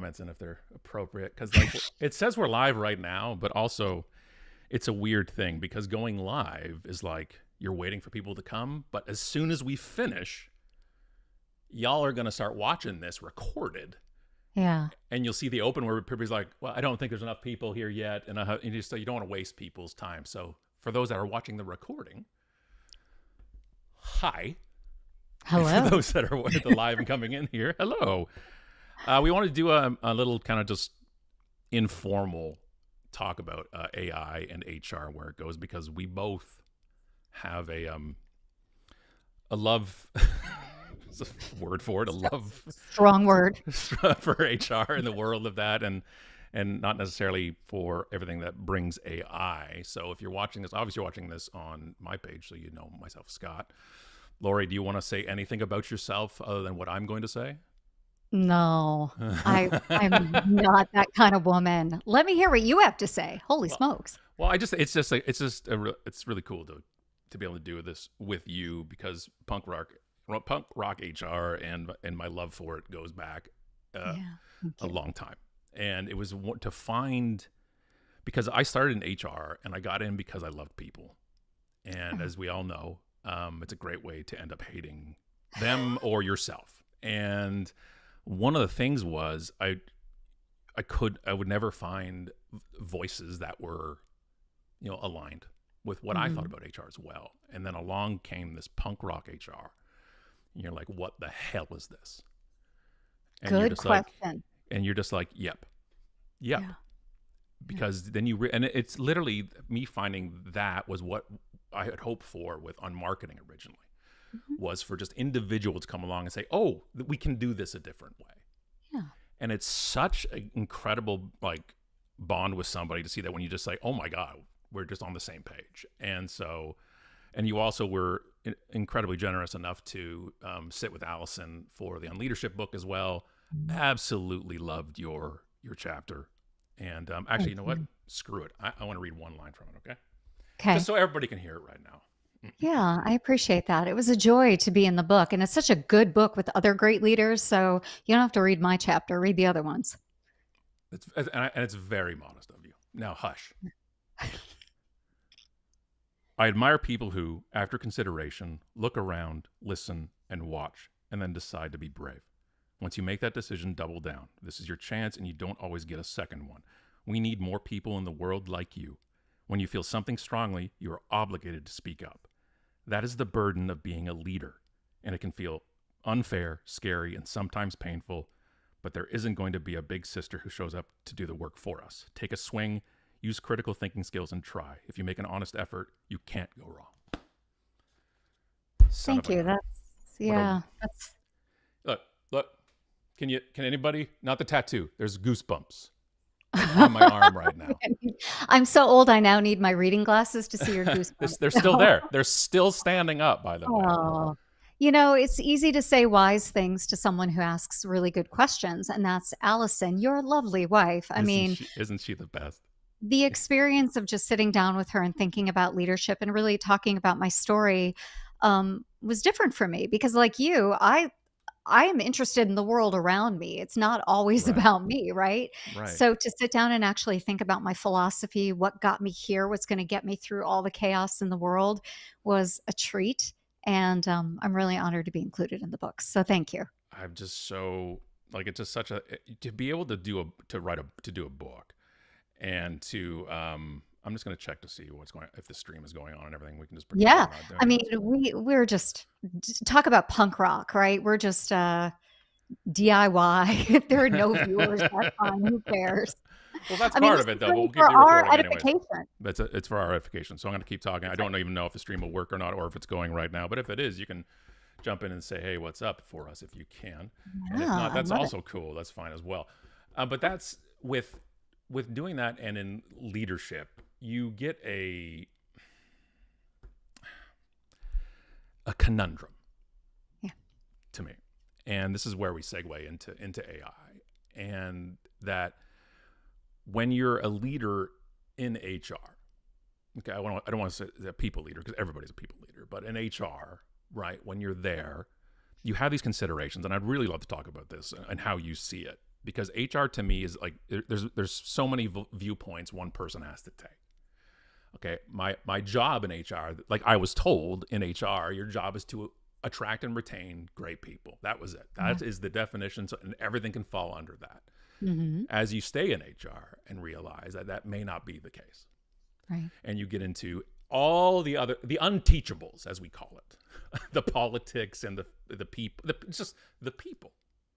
comments in if they're appropriate, because like it says we're live right now, but also it's a weird thing because going live is like you're waiting for people to come, but as soon as we finish, y'all are going to start watching this recorded. Yeah. And you'll see the open where everybody's like, well, I don't think there's enough people here yet. And you don't want to waste people's time. So for those that are watching the recording, hi. And Hello. for those that are the live and coming in here, hello. We want to do a little kind of just informal talk about AI and HR, where it goes, because we both have a love it's a word for it, a love Strong word. for HR in the world of that, and not necessarily for everything that brings AI. So if you're watching this, obviously you're watching this on my page, so you know myself, Scott. Lori, do you want to say anything about yourself other than what I'm going to say? No, I'm not that kind of woman. Let me hear what you have to say. Holy Well, smokes. it's really cool to be able to do this with you, because punk rock HR and my love for it goes back Yeah. Thank a you. long time. And it was to find, because I started in HR and I got in because I loved people. And as we all know, it's a great way to end up hating them or yourself. And one of the things was I would never find voices that were, aligned with what I thought about HR as well. And then along came this punk rock HR. And you're like, what the hell is this? And you're Good just question. and you're just like, yep. Yeah. Because then and it's literally me finding that was what I had hoped for on marketing originally, was for just individuals to come along and say, oh, we can do this a different way. Yeah. And it's such an incredible like bond with somebody to see that when you just say, oh my God, we're just on the same page. And so, and you also were incredibly generous enough to sit with Allison for the On Leadership book as well. Absolutely loved your chapter. And actually, you know what? Screw it. I want to read one line from it, okay? Okay. Just so everybody can hear it right now. Yeah, I appreciate that. It was a joy to be in the book, and it's such a good book with other great leaders. So you don't have to read my chapter, read the other ones. And it's very modest of you. Now, hush. I admire people who, after consideration, look around, listen, and watch, and then decide to be brave. Once you make that decision, double down. This is your chance, and you don't always get a second one. We need more people in the world like you. When you feel something strongly, you are obligated to speak up. That is the burden of being a leader, and it can feel unfair, scary, and sometimes painful, but there isn't going to be a big sister who shows up to do the work for us. Take a swing, use critical thinking skills, and try. If you make an honest effort, you can't go wrong. Thank you. That's Look. Can anybody, not the tattoo, there's goosebumps on my arm right now. I'm so old, I now need my reading glasses to see your goosebumps. They're still there. They're still standing up, by the way. Oh, it's easy to say wise things to someone who asks really good questions, and that's Allison, your lovely wife. Isn't she the best? The experience of just sitting down with her and thinking about leadership and really talking about my story was different for me because, like you, I am interested in the world around me. It's not always Right. about me, right? Right. So to sit down and actually think about my philosophy, what got me here, what's going to get me through all the chaos in the world was a treat. And I'm really honored to be included in the book. So thank you. I'm just so like, it's just such to be able to do a book, and to I'm just going to check to see what's going, if the stream is going on and everything. We can just pretend Yeah. we're not I doing mean, it. we're just talk about punk rock, right? We're just DIY. If there are no viewers, that's fine. Who cares? Well, that's I mean, part this of it, is though. really We'll keep for the our recording anyways. edification. It's for our edification. So I'm going to keep talking. I don't even know if the stream will work or not, or if it's going right now. But if it is, you can jump in and say, "Hey, what's up?" for us if you can. And if Yeah, not, I that's love also cool. That's fine as well. But that's with doing that, and in leadership, you get a conundrum. Yeah. To me, and this is where we segue into AI, and that when you're a leader in HR, okay, I don't want to say a people leader because everybody's a people leader, but in HR, right? When you're there, you have these considerations, and I'd really love to talk about this and how you see it. because HR to me is like there's so many viewpoints one person has to take. Okay, my job in HR, like I was told in HR, your job is to attract and retain great people. That was it. Yeah. That is the definition, so, and everything can fall under that. Mm-hmm. As you stay in HR and realize that that may not be the case, Right. and you get into all the unteachables, as we call it, the politics and the people, just the people.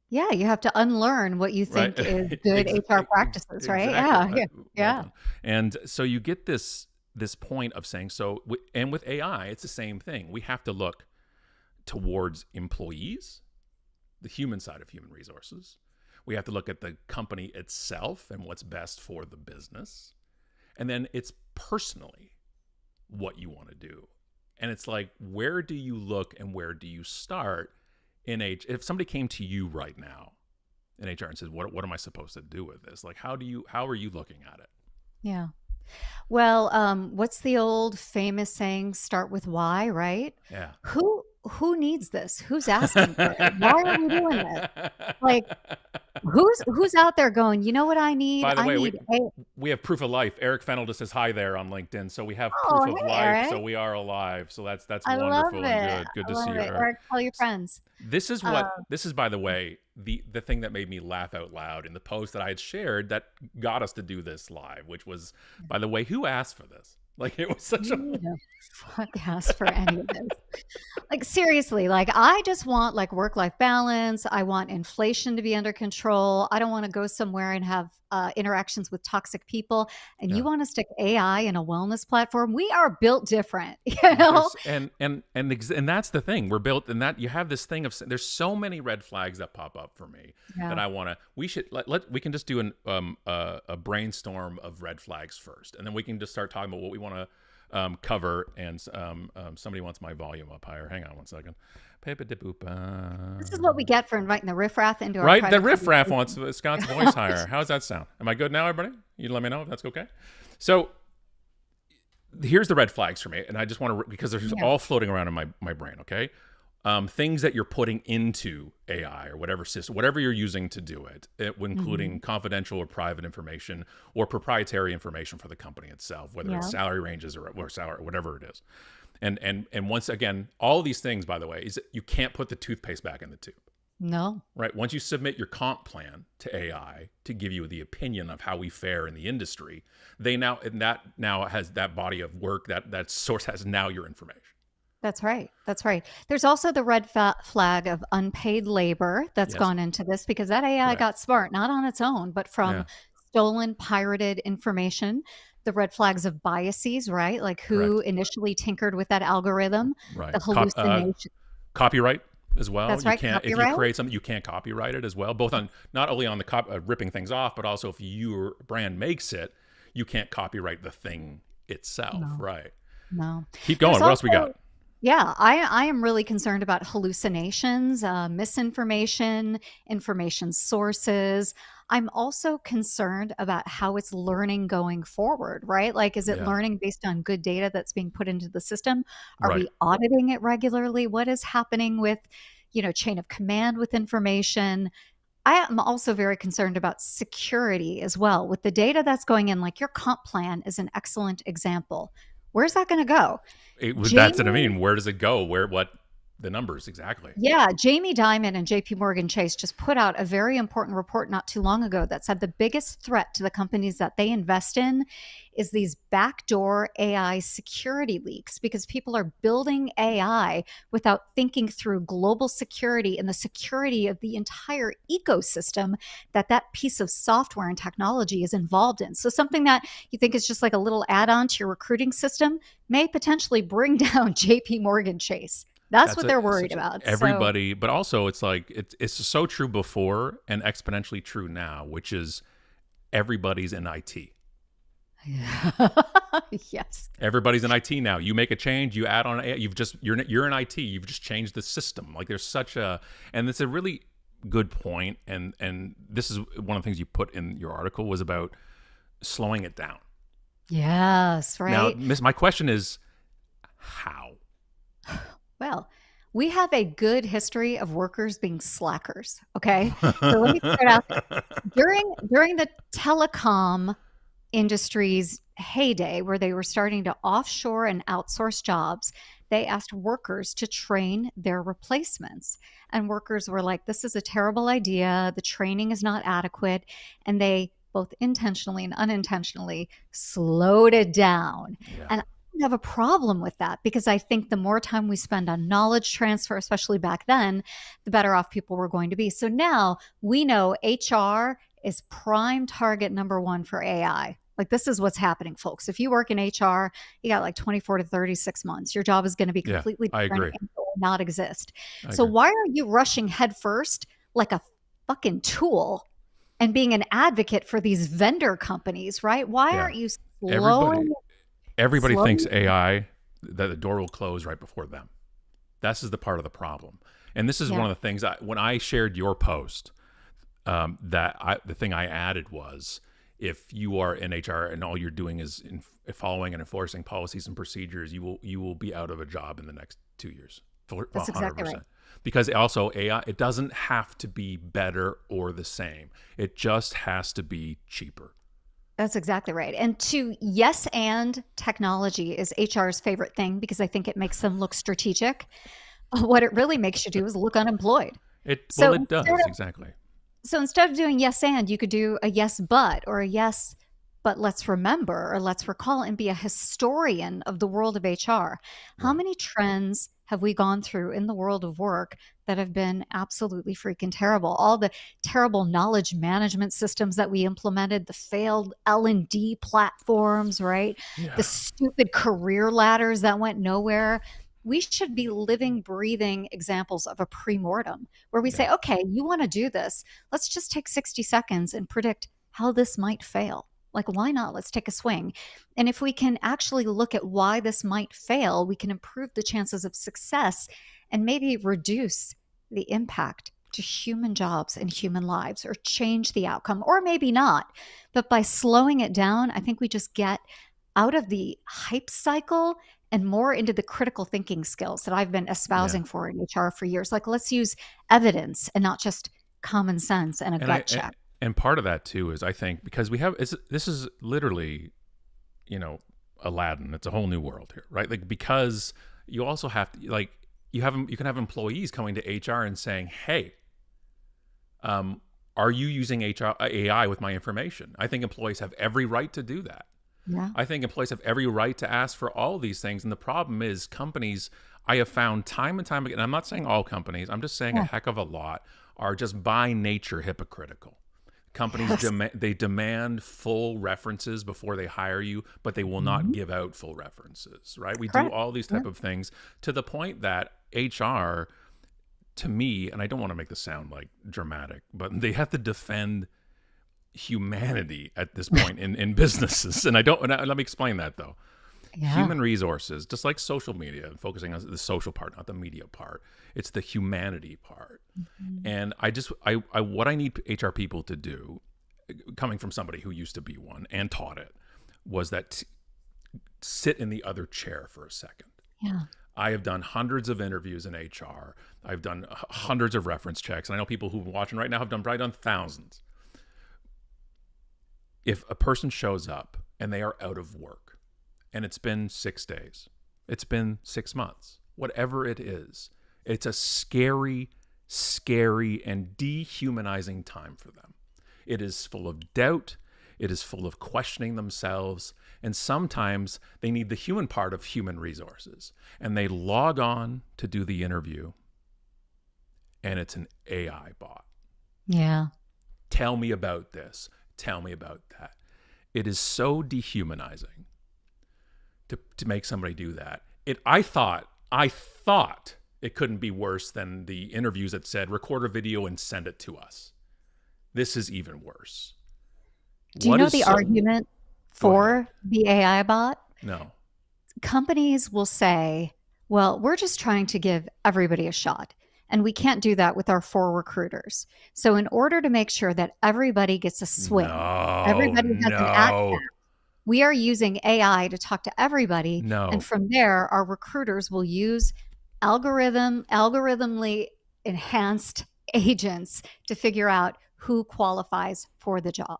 Yeah, you have to unlearn what you think Right. is good HR practices, right? Yeah, Exactly. yeah, Well yeah. done. And so you get this point of saying, and with AI, it's the same thing. We have to look towards employees, the human side of human resources. We have to look at the company itself and what's best for the business. And then it's personally what you want to do. And it's like, where do you look and where do you start in if somebody came to you right now in HR and says, what am I supposed to do with this? Like, how are you looking at it? Yeah. Well, what's the old famous saying? Start with why, right? Yeah. Who needs this? Who's asking for it? Why are we doing this? Like, who's out there going, you know what I need? By the I way, need we have proof of life. Eric Fennel just says hi there on LinkedIn. So we have Oh, proof of hey, life. So Eric. we are alive. So that's I love wonderful it. and good. Good I to see love you, it. Eric. Eric, tell your friends. This is by the way, the thing that made me laugh out loud in the post that I had shared that got us to do this live, which was, by the way, who asked for this? Like, it was such Who the fuck asked for any of this? Like, seriously, like, I just want like work-life balance. I want inflation to be under control. I don't want to go somewhere and have interactions with toxic people. And you Yeah. want to stick AI in a wellness platform? We are built different, you know? And that's the thing. We're built, and that you have this thing of, there's so many red flags that pop up for me that I want to, we can just do a brainstorm of red flags first. And then we can just start talking about what we want to cover. And somebody wants my volume up higher. Hang on one second. This is what we get for inviting the riffraff into our Right? The private riffraff conversation. wants Scott's voice higher. How's that sound? Am I good now, everybody? You let me know if that's okay. So here's the red flags for me. And I just want to, because they're just all floating around in my brain, okay? Things that you're putting into AI or whatever system, whatever you're using to do it, including confidential or private information or proprietary information for the company itself, whether it's salary ranges or salary, whatever it is. And once again, all these things, by the way, is that you can't put the toothpaste back in the tube. No. Right. Once you submit your comp plan to AI to give you the opinion of how we fare in the industry, that now has that body of work, that source has now your information. That's right. That's right. There's also the red flag of unpaid labor that's gone into this because that AI got smart, not on its own, but from stolen, pirated information. The red flags of biases, right? Like who initially tinkered with that algorithm, the hallucination. Copyright as well. That's you right. can't, Copyright. if you create something, you can't copyright it as well. Both on not only on the ripping things off, but also if your brand makes it, you can't copyright the thing itself. No. Right. No. Keep going. What else we got? Yeah, I am really concerned about hallucinations, misinformation, information sources. I'm also concerned about how it's learning going forward, right? Like, is it learning based on good data that's being put into the system? Are we auditing it regularly? What is happening with, chain of command with information? I am also very concerned about security as well. With the data that's going in, like your comp plan is an excellent example. Where's that going to go? That's what I mean. Where does it go? What the numbers exactly? Yeah, Jamie Dimon and JP Morgan Chase just put out a very important report not too long ago that said the biggest threat to the companies that they invest in is these backdoor AI security leaks because people are building AI without thinking through global security and the security of the entire ecosystem that piece of software and technology is involved in. So something that you think is just like a little add-on to your recruiting system may potentially bring down JP Morgan Chase. That's what they're worried about. Everybody, but also it's like it's so true before and exponentially true now, which is everybody's in IT. Yes. Everybody's in IT now. You make a change, you add on you're in IT. You've just changed the system. Like there's and it's a really good point. And this is one of the things you put in your article was about slowing it down. Yes, right. Now, my question is how? Well, we have a good history of workers being slackers. Okay. So let me start out during the telecom industry's heyday, where they were starting to offshore and outsource jobs, they asked workers to train their replacements. And workers were like, this is a terrible idea. The training is not adequate. And they both intentionally and unintentionally slowed it down. Yeah. And I don't have a problem with that, because I think the more time we spend on knowledge transfer, especially back then, the better off people were going to be. So now we know HR is prime target number one for AI. Like, this is what's happening, folks. If you work in HR, you got like 24 to 36 months. Your job is going to be Yeah, completely I different agree. and will not exist. I So agree. why are you rushing headfirst like a fucking tool and being an advocate for these vendor companies, right? Why Yeah. aren't you Everybody slowing everybody thinks slowing AI that the door will close right before them. This is the part of the problem. And this is Yeah. one of the things when I shared your post, the thing I added was, if you are in HR and all you're doing is following and enforcing policies and procedures, you will be out of a job in the next 2 years, for That's exactly right. 100%. Because also AI, it doesn't have to be better or the same. It just has to be cheaper. That's exactly right. And to yes and technology is HR's favorite thing, because I think it makes them look strategic. What it really makes you do is look unemployed. Well, So it does exactly. instead of doing yes and, you could do a yes but, or a yes but let's remember, or let's recall, and be a historian of the world of HR. How Right. many trends have we gone through in the world of work that have been absolutely freaking terrible? All the terrible knowledge management systems that we implemented, the failed L&D platforms, right? The Yeah. stupid career ladders that went nowhere. We should be living, breathing examples of a pre-mortem, where we Yeah. say, okay, you want to do this. Let's just take 60 seconds and predict how this might fail. Like, why not? Let's take a swing. And if we can actually look at why this might fail, we can improve the chances of success and maybe reduce the impact to human jobs and human lives, or change the outcome, or maybe not. But by slowing it down, I think we just get out of the hype cycle and more into the critical thinking skills that I've been Yeah. espousing for in HR for years. Like, let's use evidence and not just common sense and a And I gut check. and part of that too is, I think, because this is literally, Aladdin. It's a whole new world here, right? Like, because you also have to, like, you can have employees coming to HR and saying, "Hey, are you using AI with my information?" I think employees have every right to do that. Yeah. I think employees have every right to ask for all these things. And the problem is, companies, I have found time and time again, and I'm not saying all companies, I'm just saying a Yeah. heck of a lot, are just by nature hypocritical. Companies Yes. demand full references before they hire you, but they will not Mhm. give out full references, right? We do Correct. all these Yeah. type of things, to the point that HR, to me, and I don't want to make this sound like dramatic, but they have to defend humanity at this point in businesses. Let me explain that though. Yeah. Human resources, just like social media, focusing on the social part, not the media part. It's the humanity part. Mhm. And what I need HR people to do, coming from somebody who used to be one and taught it, was that sit in the other chair for a second. Yeah. I have done hundreds of interviews in HR. I've done hundreds of reference checks. And I know people who are watching right now have probably done thousands. If a person shows up and they are out of work, and it's been 6 days, it's been 6 months, whatever it is, it's a scary, scary, and dehumanizing time for them. It is full of doubt. It is full of questioning themselves. And sometimes they need the human part of human resources. And they log on to do the interview, and it's an AI bot. Yeah. Tell me about this. Tell me about that. It is so dehumanizing to make somebody do that. I thought it couldn't be worse than the interviews that said record a video and send it to us. This is even worse. Do you What know is the so? argument Go ahead. for the AI bot? No. Companies will say, well, we're just trying to give everybody a shot. And we can't do that with our 4 recruiters. So, in order to make sure that everybody gets a swing, No. everybody has an at, No. we are using AI to talk to everybody. And No. from there, our recruiters will use algorithmically enhanced agents to figure out who qualifies for the job.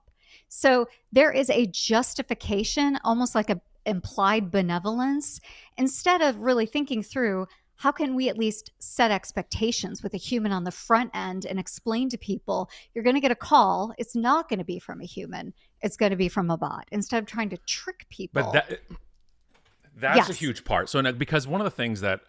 So there is a justification, almost like a implied benevolence, instead of really thinking through how can we at least set expectations with a human on the front end and explain to people you're going to get a call, it's not going to be from a human, it's going to be from a bot, instead of trying to trick But people. that's a Yes. huge part. So now, because one of the things that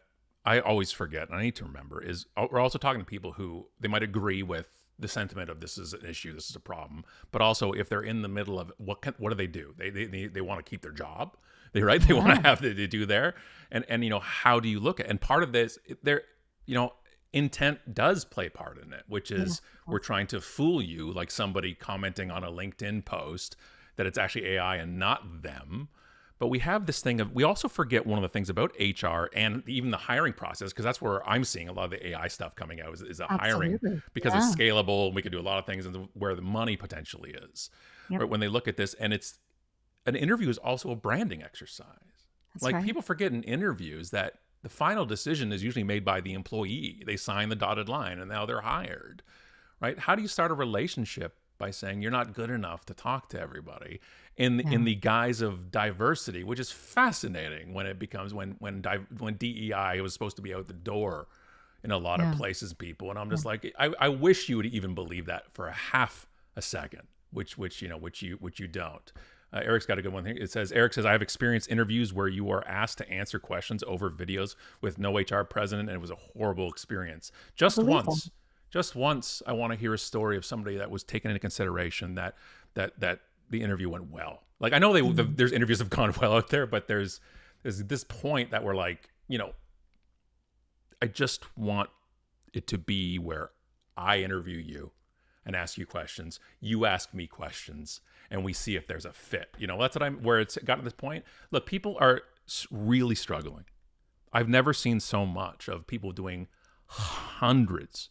I always forget and I need to remember is we're also talking to people who they might agree with the sentiment of this is an issue, this is a problem, but also if they're in the middle of what do they do? They want to keep their job. They want Yeah. to have to do there, and how do you look at? And part of this, there, intent does play part in it, which Yeah. is we're trying to fool you, like somebody commenting on a LinkedIn post that it's actually AI and not them. But we have this thing of, we also forget one of the things about HR and even the hiring process, because that's where I'm seeing a lot of the AI stuff coming out is the hiring, Absolutely. because Yeah. it's scalable and we can do a lot of things, and where the money potentially is. Yep. Right? When they look at this, and it's an interview is also a branding exercise. That's Like right. people forget in interviews that the final decision is usually made by the employee. They sign the dotted line and now they're hired. Right? How do you start a relationship by saying you're not good enough to talk to everybody in Yeah. the guise of diversity, which is fascinating when it becomes when DEI was supposed to be out the door in a lot of Yeah. places, people, and I'm Yeah. just like, I wish you would even believe that for a half a second, which you don't. Eric's got a good one here. It says, Eric says, I have experienced interviews where you are asked to answer questions over videos with no HR present, and it was a horrible experience. I believe that. Just once, I want to hear a story of somebody that was taken into consideration that the interview went well. Like I know Mhm. there's interviews have gone well out there, but there's this point that we're like, I just want it to be where I interview you and ask you questions, you ask me questions, and we see if there's a fit. That's what where it's gotten to this point. Look, people are really struggling. I've never seen so much of people doing hundreds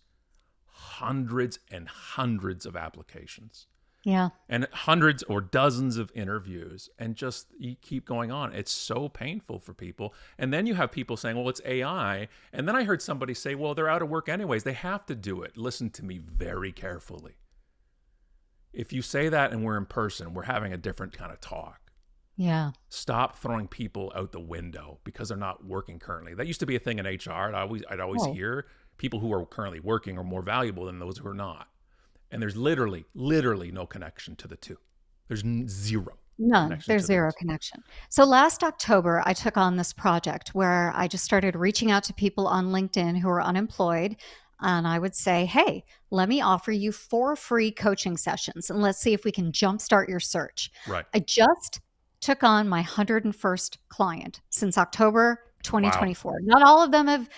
and hundreds of applications Yeah. and hundreds or dozens of interviews, and just you keep going on. It's so painful for people. And then you have people saying, well, it's AI. And then I heard somebody say, well, they're out of work anyways, they have to do it. Listen to me very carefully. If you say that and we're in person, we're having a different kind of talk. Yeah. Stop throwing people out the window because they're not working currently. That used to be a thing in HR. I'd always Oh, hear people who are currently working are more valuable than those who are not. And there's literally no connection to the two. There's zero none. connection There's to zero those. connection. So last October, I took on this project where I just started reaching out to people on LinkedIn who are unemployed. And I would say, hey, let me offer you 4 free coaching sessions and let's see if we can jumpstart your search. Right. I just took on my 101st client since October Wow. 2024. Not all of them have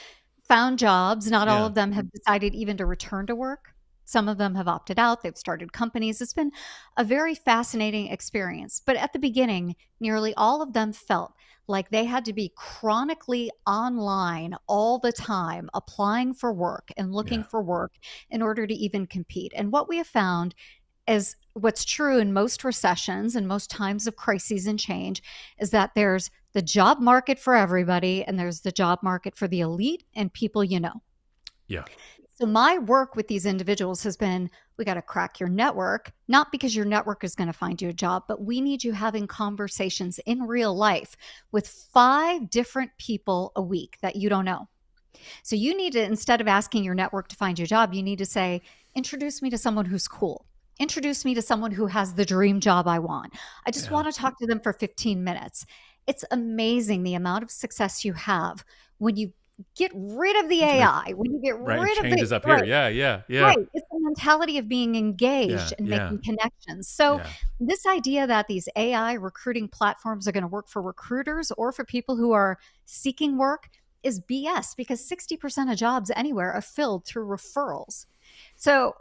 found jobs. Not all Yeah. of them have decided even to return to work. Some of them have opted out. They've started companies. It's been a very fascinating experience. But at the beginning, nearly all of them felt like they had to be chronically online all the time, applying for work and looking Yeah. for work in order to even compete. And what we have found is what's true in most recessions and most times of crises and change is that there's the job market for everybody and there's the job market for the elite and people you know. Yeah. So my work with these individuals has been we got to crack your network, not because your network is going to find you a job, but we need you having conversations in real life with 5 different people a week that you don't know. So you need to, instead of asking your network to find you a job, you need to say, introduce me to someone who's cool. Introduce me to someone who has the dream job I want. I just Yeah. want to talk to them for 15 minutes. It's amazing the amount of success you have when you get rid of the Right. AI, when you get Right. It rid of the, changes up here. right, Yeah. Yeah. Yeah. right. It's the mentality of being engaged Yeah. and Yeah. making connections. So Yeah. this idea that these AI recruiting platforms are going to work for recruiters or for people who are seeking work is BS because 60% of jobs anywhere are filled through referrals. So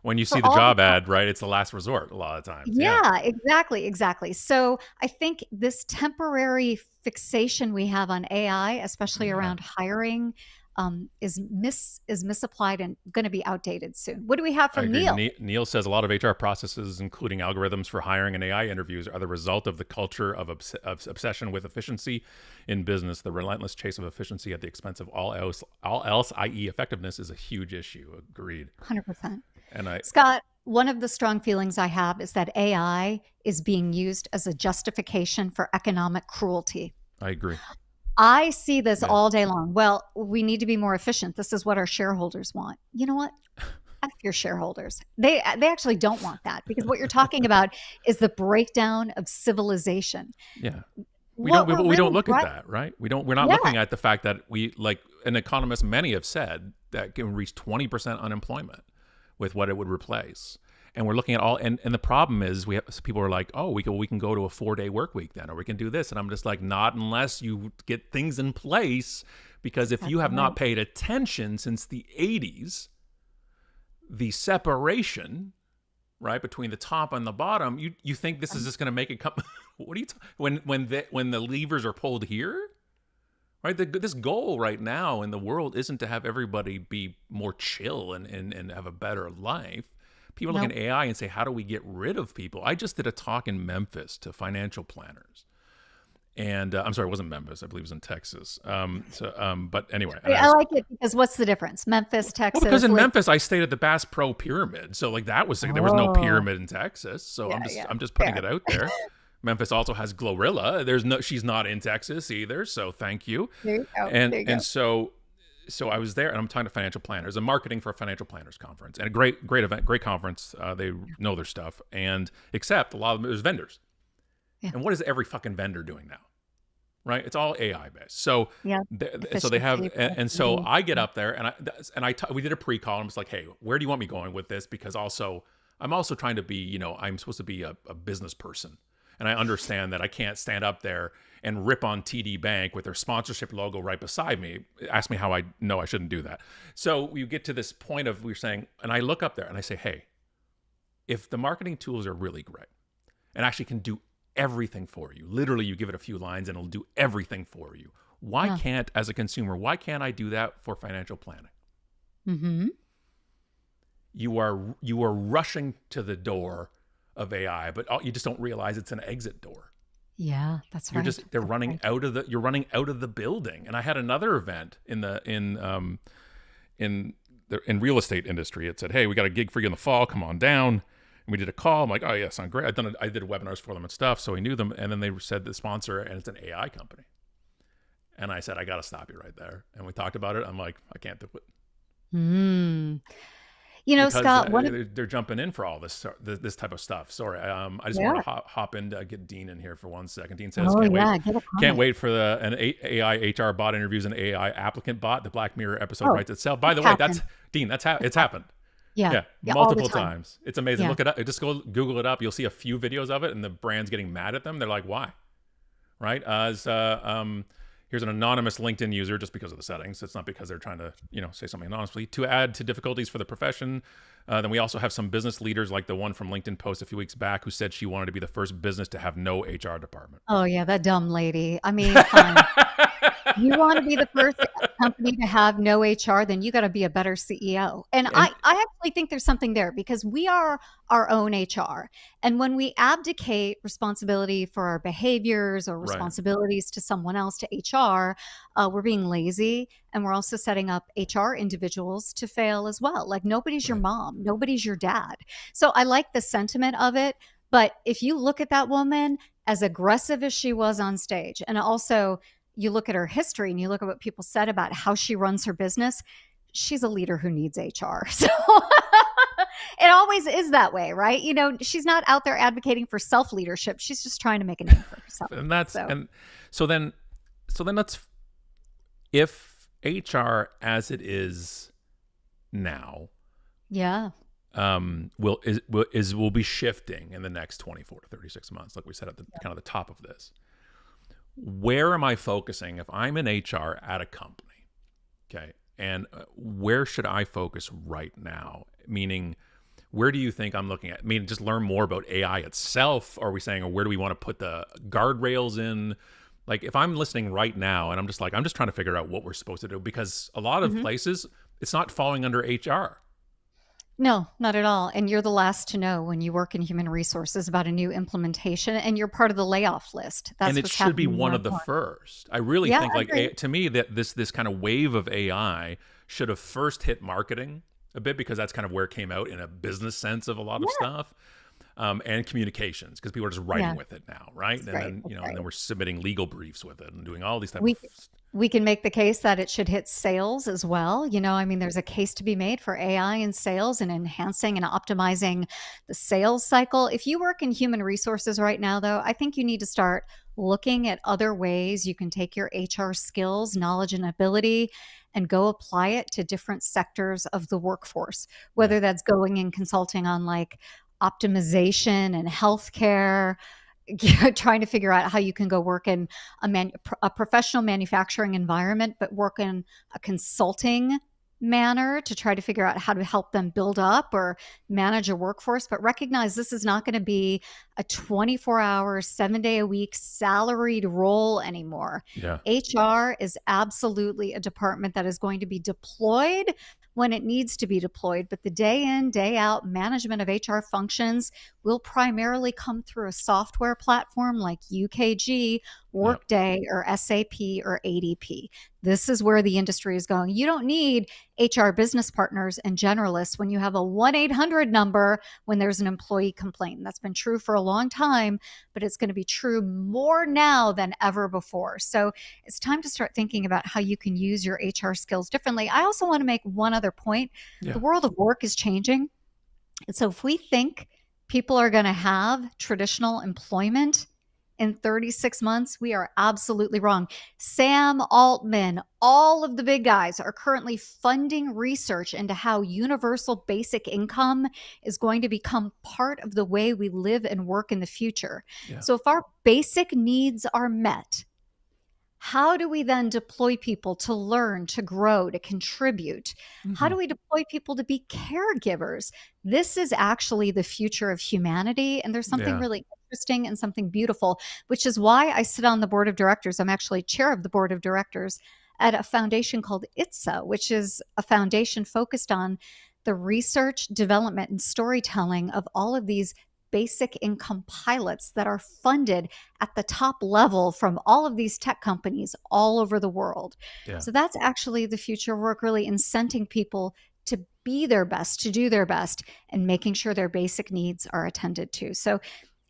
When you see for the all the job ad, right, it's the last resort a lot of times. Yeah. yeah, exactly, exactly. So I think this temporary fixation we have on AI, especially Yeah. around hiring, is misapplied and going to be outdated soon. What do we have I from agree. Neil? Neil says a lot of HR processes, including algorithms for hiring and AI interviews, are the result of the culture of obsession with efficiency in business. The relentless chase of efficiency at the expense of all else, i.e., effectiveness, is a huge issue. Agreed. 100%. And Scott, one of the strong feelings I have is that AI is being used as a justification for economic cruelty. I agree. I see this Yeah. all day long. Well, we need to be more efficient. This is what our shareholders want. You know what? F your shareholders. They actually don't want that, because what you're talking about is the breakdown of civilization. Yeah. We What don't we're we don't really look at that, right? We're not Yeah. looking at the fact that we, like an economist, many have said that can reach 20% unemployment with what it would replace. And we're looking at all, and the problem is we have people are like, oh, we can go to a 4-day work week then, or we can do this. And I'm just like, not unless you get things in place, because if you have not paid attention since the 80s, the separation, right, between the top and the bottom, you think this is just going to make it come. What are you when the levers are pulled here, right? This goal right now in the world isn't to have everybody be more chill and have a better life. People look at AI and say, how do we get rid of people? I just did a talk in Memphis to financial planners. And I'm sorry, it wasn't Memphis. I believe it was in Texas. But anyway. I like it because what's the difference? Memphis, Texas. Well, because in Memphis, I stayed at the Bass Pro Pyramid. So like that was, there was no pyramid in Texas. So I'm just putting it out there. Memphis also has Glorilla. She's not in Texas either. So thank you. There you go. And so I was there, and I'm talking to financial planners and marketing for a financial planners conference, and a great event, great conference. They know their stuff, and except a lot of them, there's vendors. Yeah. And what is every fucking vendor doing now? Right? It's all AI based. So so they have, and so I get up there, and we did a pre-call, and I was like, hey, where do you want me going with this? Because I'm also trying to be, I'm supposed to be a business person. And I understand that I can't stand up there and rip on TD Bank with their sponsorship logo right beside me. Ask me how I know I shouldn't do that. So you get to this point of, we're saying, and I look up there and I say, hey, if the marketing tools are really great and actually can do everything for you, literally you give it a few lines and it'll do everything for you, why can't, as a consumer, why can't I do that for financial planning? Mm-hmm. You are rushing to the door of AI, but you just don't realize it's an exit door. Yeah, that's right. You're running out of the building. And I had another event in real estate industry. It said, hey, we got a gig for you in the fall, come on down. And we did a call. I'm like, oh yeah, sound great. I did webinars for them and stuff, so we knew them. And then they said the sponsor, and it's an AI company. And I said, I got to stop you right there. And we talked about it. I'm like, I can't do it. Because, Scott, they're jumping in for all this type of stuff. Sorry, I just want to hop in to get Dean in here for 1 second. Dean says, can't wait for an AI HR bot interviews an AI applicant bot. The Black Mirror episode writes itself. By the way, that's Dean. It's happened. Yeah, multiple times. It's amazing. Look it up. Just go Google it up. You'll see a few videos of it, and the brand's getting mad at them. They're like, why? Right? Here's an anonymous LinkedIn user, just because of the settings. It's not because they're trying to, say something anonymously. To add to difficulties for the profession, then we also have some business leaders, like the one from LinkedIn post a few weeks back, who said she wanted to be the first business to have no HR department. Oh yeah, that dumb lady. I mean, you want to be the first company to have no HR, then you got to be a better CEO. And I actually think there's something there, because we are our own HR. And when we abdicate responsibility for our behaviors or responsibilities to someone else, to HR, we're being lazy. And we're also setting up HR individuals to fail as well. Like, nobody's your mom, nobody's your dad. So I like the sentiment of it. But if you look at that woman, as aggressive as she was on stage, and also you look at her history and you look at what people said about how she runs her business, she's a leader who needs HR. So it always is that way, right? She's not out there advocating for self-leadership. She's just trying to make a name for herself. And so then let's, if HR as it is now, will be shifting in the next 24 to 36 months, like we said at the kind of the top of this. Where am I focusing if I'm in HR at a company? Okay. And where should I focus right now? Meaning, where do you think I'm looking at? I mean, just learn more about AI itself? Or are we saying, or where do we want to put the guardrails in? Like if I'm listening right now and I'm just trying to figure out what we're supposed to do, because a lot of Mhm. places it's not falling under HR. No, not at all. And you're the last to know when you work in human resources about a new implementation, and you're part of the layoff list. And That's it what's should be happening more one and of the more. first. I really Yeah, think I like agree. to me that this kind of wave of AI should have first hit marketing a bit, because that's kind of where it came out in a business sense of a lot of Yeah, stuff. And communications, because people are just writing yeah, with it now, right? that's And right. then That's and then right. we're submitting legal briefs with it and doing all these type of We we can make the case that it should hit sales as well. I mean, there's a case to be made for AI in sales and enhancing and optimizing the sales cycle. If you work in human resources right now, though, I think you need to start looking at other ways you can take your HR skills, knowledge, and ability and go apply it to different sectors of the workforce, yeah, whether that's going and consulting on like optimization and healthcare, trying to figure out how you can go work in a professional manufacturing environment, but work in a consulting manner to try to figure out how to help them build up or manage a workforce. But recognize this is not going to be a 24-hour, 7-day a week salaried role anymore. yeah, HR is absolutely a department that is going to be deployed when it needs to be deployed, but the day in, day out management of HR functions will primarily come through a software platform like UKG, yeah, Workday, or SAP or ADP. This is where the industry is going. You don't need HR business partners and generalists when you have a 1-800 number when there's an employee complaint. That's been true for a long time, but it's going to be true more now than ever before. So it's time to start thinking about how you can use your HR skills differently. I also want to make one other point. The yeah. world of work is changing. And so if we think people are going to have traditional employment in 36 months, we are absolutely wrong. Sam Altman, all of the big guys are currently funding research into how universal basic income is going to become part of the way we live and work in the future. Yeah. So if our basic needs are met, how do we then deploy people to learn, to grow, to contribute? How Hmm. do we deploy people to be caregivers? This is actually the future of humanity. And there's something Yeah. really interesting and something beautiful, which is why I sit on the board of directors. I'm actually chair of the board of directors at a foundation called ITSA, which is a foundation focused on the research, development, and storytelling of all of these basic income pilots that are funded at the top level from all of these tech companies all over the world. Yeah. So that's actually the future of work, really incenting people to be their best, to do their best, and making sure their basic needs are attended to. So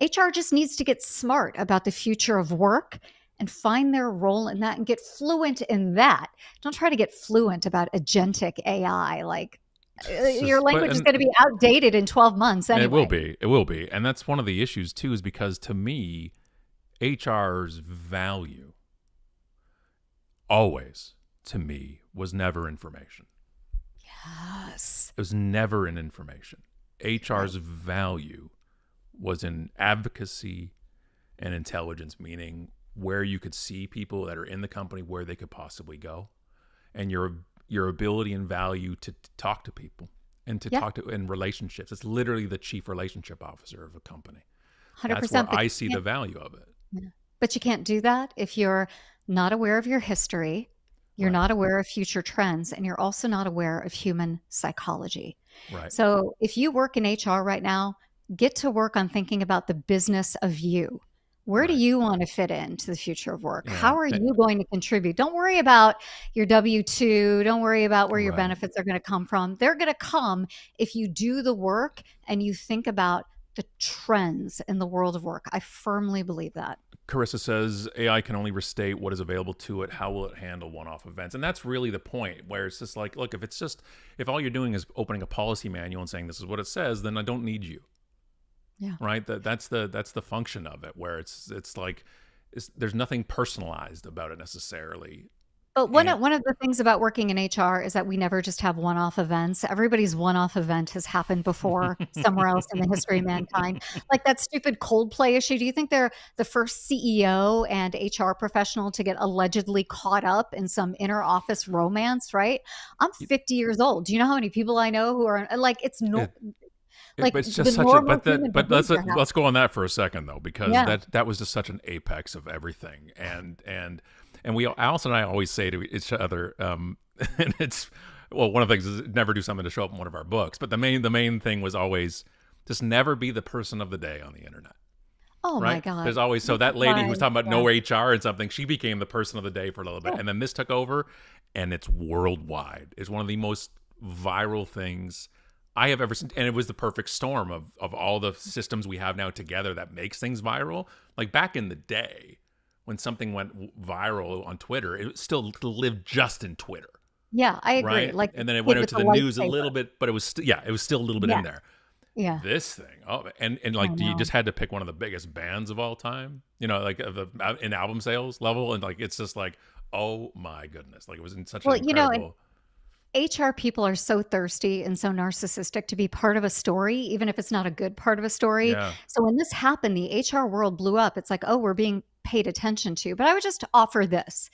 HR just needs to get smart about the future of work and find their role in that and get fluent in that. Don't try to get fluent about agentic AI. Like It's your just, but language is going to be outdated in 12 months it will anyway. be. It will be. And that's one of the issues too, is because to me, HR's value always to me was never information. Yes. It was never in information. Right. HR's value was in advocacy and intelligence, meaning where you could see people that are in the company where they could possibly go, and your ability and value to talk to people and to Yeah, talk to in relationships. It's literally the chief relationship officer of a company. That's where 100%. I see the value of it. Yeah. But you can't do that if you're not aware of your history, you're Right. not aware of future trends, and you're also not aware of human psychology. Right. So if you work in HR right now, get to work on thinking about the business of you. Where do Right. you want to fit into the future of work? Yeah. How are you going to contribute? Don't worry about your W 2. Don't worry about where your Right. benefits are going to come from. They're going to come if you do the work and you think about the trends in the world of work. I firmly believe that. Carissa says AI can only restate what is available to it. How will it handle one-off events? And that's really the point, where it's just like, look, if all you're doing is opening a policy manual and saying this is what it says, then I don't need you, Yeah. right? That's the function of it, where it's like there's nothing personalized about it necessarily. But one And of one of the things about working in HR is that we never just have one-off events. Everybody's one-off event has happened before somewhere else in the history of mankind. Like that stupid Coldplay issue. Do you think they're the first CEO and HR professional to get allegedly caught up in some inner office romance, right? I'm 50 years old. Do you know how many people I know who are like it's no it, Like But it's the just such a normal human but let's behavior happens. let's go on that for a second though, because Yeah. that was just such an apex of everything, and we Alice and I always say to each other, and it's well, one of the things is never do something to show up in one of our books, but the main thing was always just never be the person of the day on the internet. Oh my Right? God. There's always so that lady who was Right. talking about Yeah. no HR and something, she became the person of the day for a little bit, Yeah. and then this took over, and it's worldwide. It's one of the most viral things I have ever seen, and it was the perfect storm of all the systems we have now together that makes things viral. Like back in the day, when something went viral on Twitter, it still lived just in Twitter, Yeah, I agree. right? Like the And then it kid went out with to the the news a little lightsaber. bit, but it was yeah, it was still a little bit Yeah. in there. Yeah. This thing, oh, and I like, you know. just had to pick one of the biggest bands of all time, like of the in album sales level, and like it's just like, oh my goodness, like it was in such an Well, and incredible, HR people are so thirsty and so narcissistic to be part of a story, even if it's not a good part of a story. yeah, So when this happened, the HR world blew up. It's like, oh, we're being paid attention to. But I would just offer this.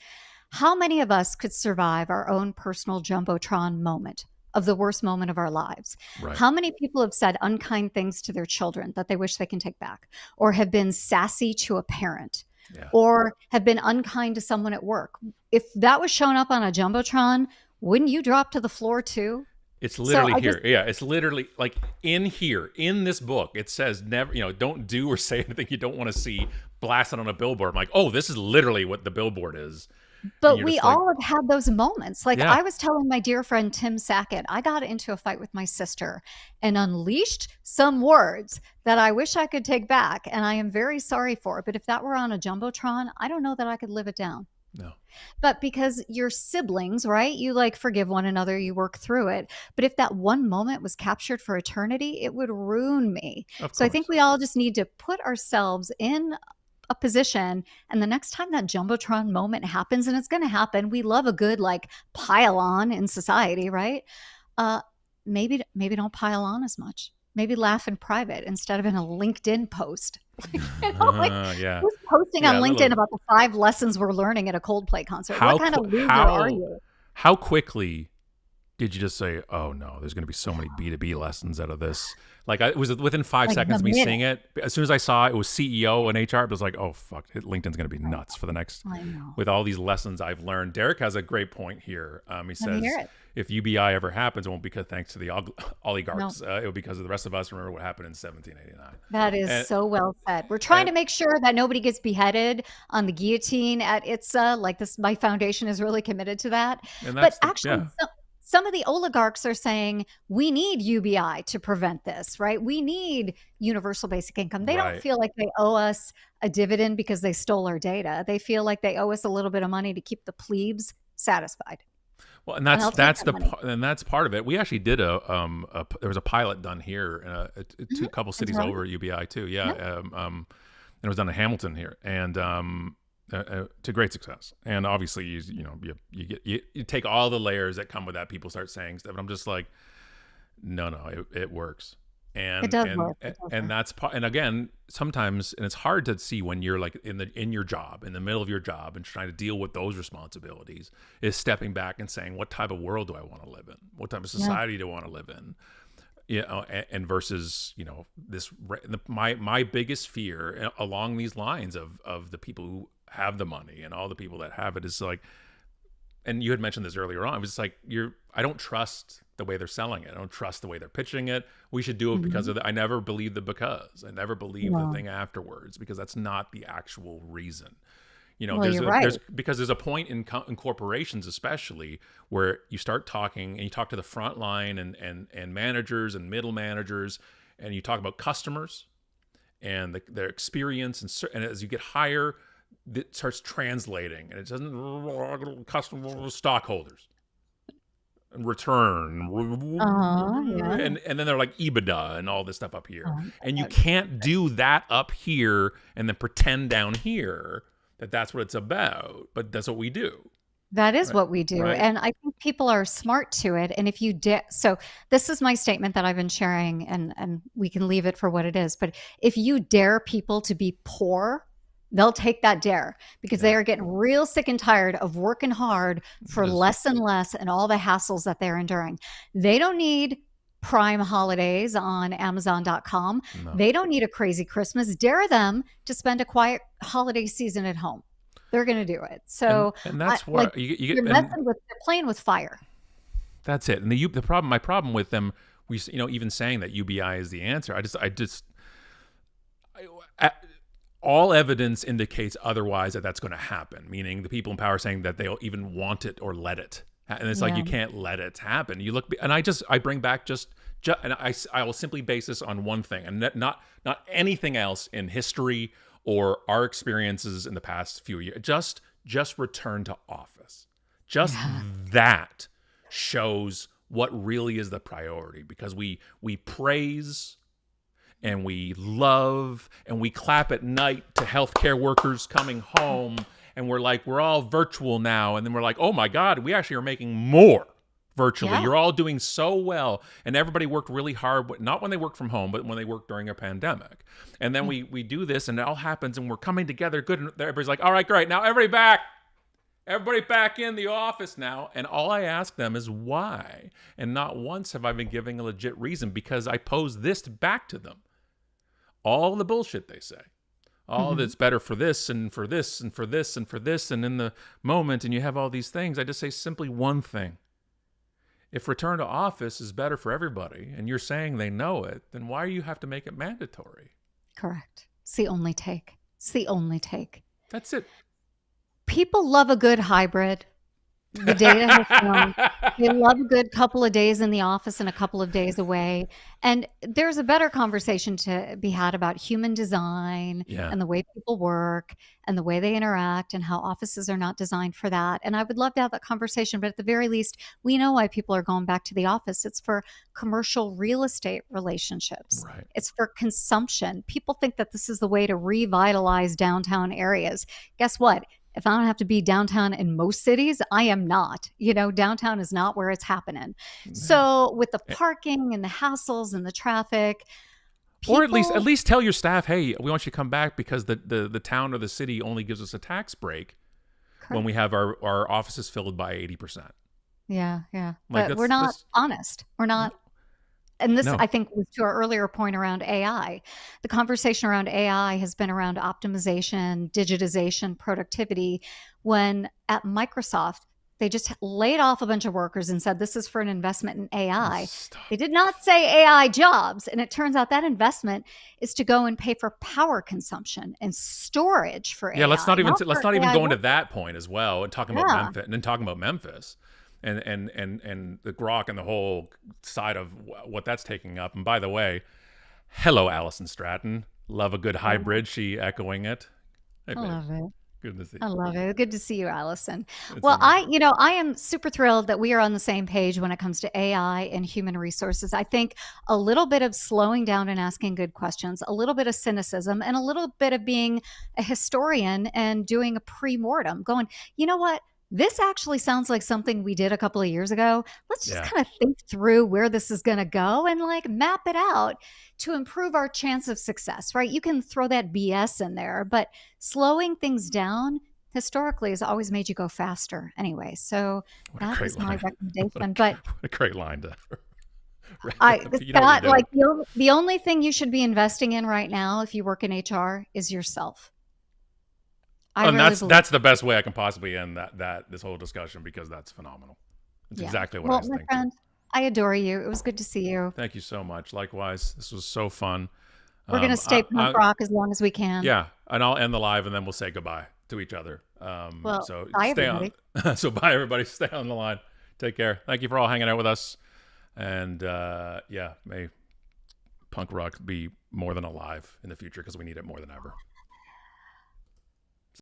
How many of us could survive our own personal Jumbotron moment of the worst moment of our lives? right, How many people have said unkind things to their children that they wish they can take back, or have been sassy to a parent, yeah. or have been unkind to someone at work? If that was shown up on a Jumbotron, wouldn't you drop to the floor too? It's So literally I just here. Yeah, it's literally like in here in this book. It says never, don't do or say anything you don't want to see blasted on a billboard. I'm like, oh, this is literally what the billboard is, and But you're we just like, all have had those moments. Like yeah, I was telling my dear friend Tim Sackett, I got into a fight with my sister and unleashed some words that I wish I could take back, and I am very sorry for it. But if that were on a Jumbotron, I don't know that I could live it down. no, But because you're siblings, right? You like forgive one another, you work through it. But if that one moment was captured for eternity, it would ruin me. of So I think course, we all just need to put ourselves in a position. And the next time that Jumbotron moment happens, and it's going to happen, we love a good like pile on in society, right? Uh, maybe don't pile on as much. Maybe laugh in private instead of in a LinkedIn post. Like yeah, who's posting on yeah, a LinkedIn little. about the 5 lessons we're learning at a Coldplay concert? What How kind of qu- loser are how you? how quickly did you just say, "Oh no, there's going to be so many B2B lessons out of this"? Like, it was within five Like the seconds of me minute. seeing it. As soon as I saw it was CEO and HR, it was like, "Oh fuck, LinkedIn's going to be nuts for the next." I know. With all these lessons I've learned, Derek has a great point here. He Let me hear says, it. "If UBI ever happens, it won't be thanks to the No, oligarchs. It will be because of the rest of us. Remember what happened in 1789." that is And so well said. We're trying and to make sure that nobody gets beheaded on the guillotine at ITSA. Like this, my foundation is really committed to that. and But that's the actually, yeah, some of the oligarchs are saying we need UBI to prevent this, right? We need universal basic income. They don't right. feel like they owe us a dividend because they stole our data. They feel like they owe us a little bit of money to keep the plebes satisfied. Well, and And that's I'll take that's that the money. and that's part of it. We actually did there was a pilot done here Mhm. a couple In cities Toronto? over at UBI too. Yeah, Yeah. and it was done in Hamilton here, and to great success. And obviously, you take all the layers that come with that. People start saying stuff, and I'm just like, no, it works. It And does and work. It does and work. that's part. And again, sometimes, and it's hard to see when you're like in your job, in the middle of your job, and trying to deal with those responsibilities. Is stepping back and saying, what type of world do I want to live in? What type of Yeah. society do I want to live in? And versus my biggest fear along these lines of the people who have the money and all the people that have it is like, and you had mentioned this earlier on, it was like I don't trust the way they're selling it. I don't trust the way they're pitching it. We should do it because Mhm. of I never believe the because. I never believe the No. thing afterwards, because that's not the actual reason. Well, you're right. There's a point in corporations especially where you start talking and you talk to the front line and managers and middle managers, and you talk about customers and their experience, and as you get higher, it starts translating, and it doesn't customer stockholders and return, Yeah. and then they're like EBITDA and all this stuff up here, and you Uh, can't do that up here and then pretend down here that that's what it's about, but that's what we do, That is right? what we do, Right? and I think people are smart to it, and if you dare, so this is my statement that I've been sharing, and we can leave it for what it is, but if you dare people to be poor, they'll take that dare because they Yeah. are getting real sick and tired of working hard for Just less and less and all the hassles that they're enduring. They don't need Prime holidays on Amazon.com. No. They don't need a crazy Christmas. Dare them to spend a quiet holiday season at home. They're going to do it. And So, that's like, where you you're get, and they're playing with fire. that's it. And my problem with them, even saying that UBI is the answer. All evidence indicates otherwise, that's going to happen. Meaning the people in power saying that they'll even want it or let it. And it's like, Yeah. you can't let it happen. You look, and I bring back and I will simply base this on one thing, and not anything else in history or our experiences in the past few years. Just return to office. Just that shows what really is the priority, because we praise and we love and we clap at night to healthcare workers coming home, and we're like, we're all virtual now, and then we're like, oh my God, we actually are making more virtually. Yeah. You're all doing so well, and everybody worked really hard, not when they worked from home, but when they worked during a pandemic. And then we do this, and it all happens, and we're coming together good, and everybody's like, all right, great, now everybody back in the office now. And all I ask them is why, and not once have I been giving a legit reason, because I pose this back to them. All the bullshit they say, all that's better for this and for this and for this and for this, and in the moment, and you have all these things, I just say simply one thing. If return to office is better for everybody, and you're saying they know it, then why do you have to make it mandatory? Correct. It's the only take. It's the only take. That's it. People love a good hybrid. The data has shown they love a good couple of days in the office and a couple of days away. And there's a better conversation to be had about human design Yeah. and the way people work and the way they interact, and how offices are not designed for that. And I would love to have that conversation, but at the very least, we know why people are going back to the office. It's for commercial real estate relationships. Right. It's for consumption. People think that this is the way to revitalize downtown areas. Guess what? If I don't have to be downtown in most cities, I am not. Downtown is not where it's happening. So with the parking and the hassles and the traffic, or at least tell your staff, hey, we want you to come back because the town or the city only gives us a tax break when we have our offices filled by 80%. Yeah. Like, but we're not honest. We're not. And this, No. I think, was to our earlier point around AI. The conversation around AI has been around optimization, digitization, productivity. When at Microsoft, they just laid off a bunch of workers and said, this is for an investment in AI. Stop. They did not say AI jobs. And it turns out that investment is to go and pay for power consumption and storage for AI. Yeah, let's not even go into work. that point as well, and talking about Memphis, and then talking about Memphis. And the grok and the whole side of what that's taking up. And by the way, hello, Allison Stratton. Love a good hybrid. She echoing it. Hey, I love it. Good to see you. I love it. Good to see you, Allison. It's Well, amazing. I am super thrilled that we are on the same page when it comes to AI and human resources. I think a little bit of slowing down and asking good questions, a little bit of cynicism, and a little bit of being a historian and doing a pre-mortem, going, you know what? This actually sounds like something we did a couple of years ago. Let's just kind of think through where this is going to go and map it out to improve our chance of success, right? You can throw that BS in there, but slowing things down historically has always made you go faster anyway. So that is my recommendation. But what a great line to Scott, the only thing you should be investing in right now if you work in HR is yourself. And that's the best way I can possibly end this whole discussion, because that's phenomenal. It's exactly what I was thinking. Friend, I adore you. It was good to see you. Thank you so much. Likewise, this was so fun. We're going to stay punk rock as long as we can. Yeah, and I'll end the live, and then we'll say goodbye to each other. So bye, everybody. So bye, everybody. Stay on the line. Take care. Thank you for all hanging out with us. And may punk rock be more than alive in the future, because we need it more than ever.